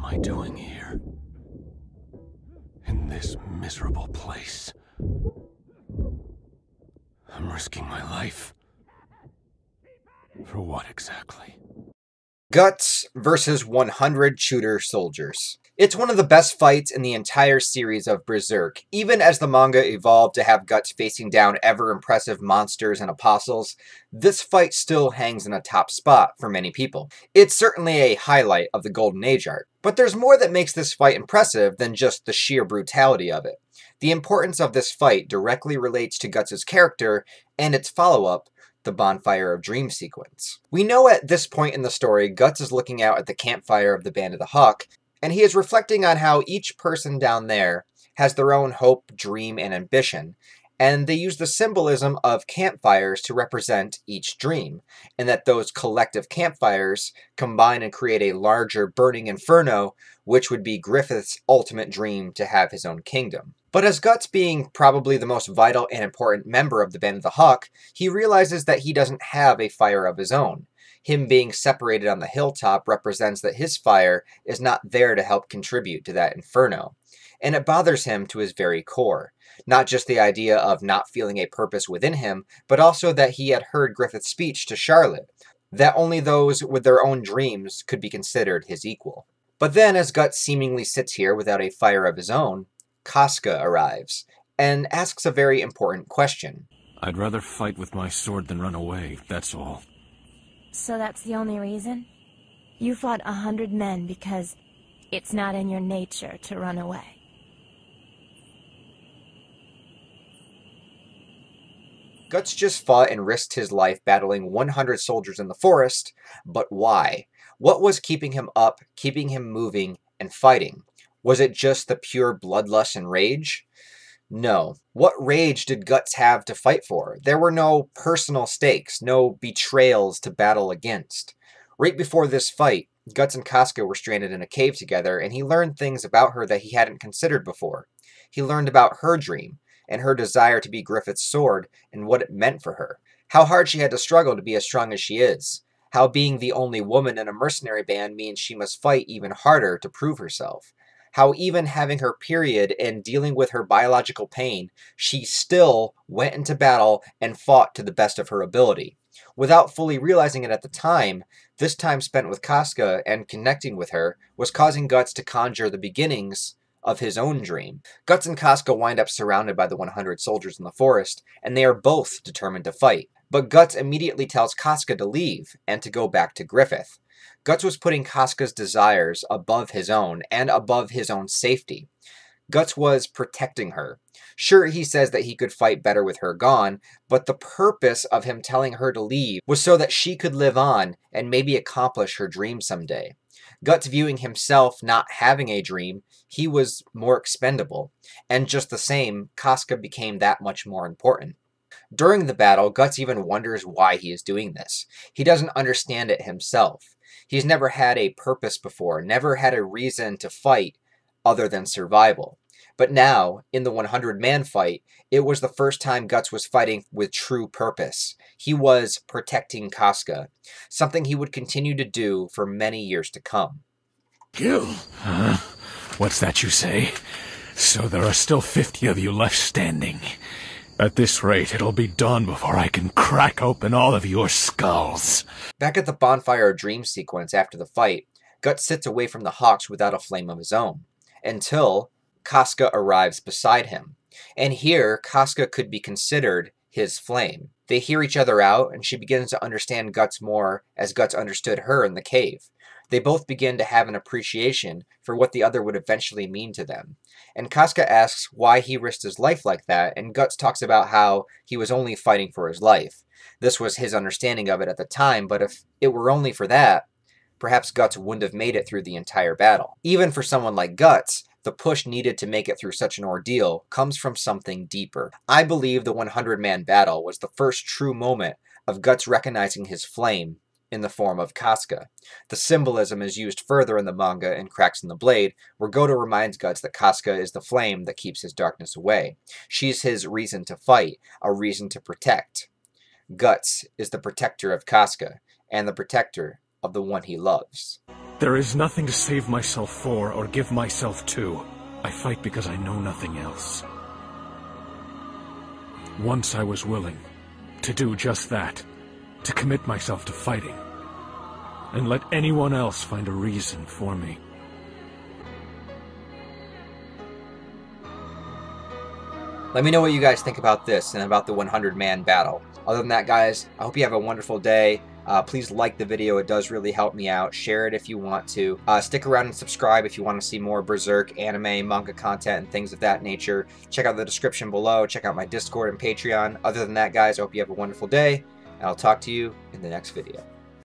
am I doing here? In this miserable place? I'm risking my life. For what exactly? Guts versus 100 shooter soldiers. It's one of the best fights in the entire series of Berserk. Even as the manga evolved to have Guts facing down ever-impressive monsters and apostles, this fight still hangs in a top spot for many people. It's certainly a highlight of the Golden Age arc, but there's more that makes this fight impressive than just the sheer brutality of it. The importance of this fight directly relates to Guts' character and its follow-up, the Bonfire of Dreams sequence. We know at this point in the story, Guts is looking out at the campfire of the Band of the Hawk, and he is reflecting on how each person down there has their own hope, dream, and ambition, and they use the symbolism of campfires to represent each dream, and that those collective campfires combine and create a larger burning inferno, which would be Griffith's ultimate dream to have his own kingdom. But as Guts being probably the most vital and important member of the Band of the Hawk, he realizes that he doesn't have a fire of his own. Him being separated on the hilltop represents that his fire is not there to help contribute to that inferno. And it bothers him to his very core. Not just the idea of not feeling a purpose within him, but also that he had heard Griffith's speech to Charlotte, that only those with their own dreams could be considered his equal. But then, as Guts seemingly sits here without a fire of his own, Casca arrives, and asks a very important question. I'd rather fight with my sword than run away, that's all. So that's the only reason? You fought 100 men because it's not in your nature to run away. Guts just fought and risked his life battling 100 soldiers in the forest, but why? What was keeping him up, keeping him moving, and fighting? Was it just the pure bloodlust and rage? No. What rage did Guts have to fight for? There were no personal stakes, no betrayals to battle against. Right before this fight, Guts and Casca were stranded in a cave together, and he learned things about her that he hadn't considered before. He learned about her dream, and her desire to be Griffith's sword, and what it meant for her. How hard she had to struggle to be as strong as she is. How being the only woman in a mercenary band means she must fight even harder to prove herself. How even having her period and dealing with her biological pain, she still went into battle and fought to the best of her ability. Without fully realizing it at the time, this time spent with Casca and connecting with her was causing Guts to conjure the beginnings of his own dream. Guts and Casca wind up surrounded by the 100 soldiers in the forest, and they are both determined to fight. But Guts immediately tells Casca to leave and to go back to Griffith. Guts was putting Casca's desires above his own and above his own safety. Guts was protecting her. Sure, he says that he could fight better with her gone, but the purpose of him telling her to leave was so that she could live on and maybe accomplish her dream someday. Guts viewing himself not having a dream, he was more expendable, and just the same, Casca became that much more important. During the battle, Guts even wonders why he is doing this. He doesn't understand it himself. He's never had a purpose before, never had a reason to fight other than survival. But now, in the 100-man fight, it was the first time Guts was fighting with true purpose. He was protecting Casca, something he would continue to do for many years to come. Kill? Huh? What's that you say? So there are still 50 of you left standing. At this rate, it'll be dawn before I can crack open all of your skulls. Back at the Bonfire of Dreams sequence after the fight, Guts sits away from the Hawks without a flame of his own, until Casca arrives beside him. And here, Casca could be considered his flame. They hear each other out, and she begins to understand Guts more as Guts understood her in the cave. They both begin to have an appreciation for what the other would eventually mean to them. And Casca asks why he risked his life like that, and Guts talks about how he was only fighting for his life. This was his understanding of it at the time, but if it were only for that, perhaps Guts wouldn't have made it through the entire battle. Even for someone like Guts, the push needed to make it through such an ordeal comes from something deeper. I believe the 100-man battle was the first true moment of Guts recognizing his flame in the form of Casca. The symbolism is used further in the manga in Cracks in the Blade, where Goto reminds Guts that Casca is the flame that keeps his darkness away. She's his reason to fight, a reason to protect. Guts is the protector of Casca, and the protector of the one he loves. There is nothing to save myself for or give myself to. I fight because I know nothing else. Once I was willing to do just that, to commit myself to fighting, and let anyone else find a reason for me. Let me know what you guys think about this and about the 100-man battle. Other than that, guys, I hope you have a wonderful day. Please like the video. It does really help me out. Share it if you want to. Stick around and subscribe if you want to see more Berserk, anime, manga content, and things of that nature. Check out the description below. Check out my Discord and Patreon. Other than that, guys, I hope you have a wonderful day, and I'll talk to you in the next video.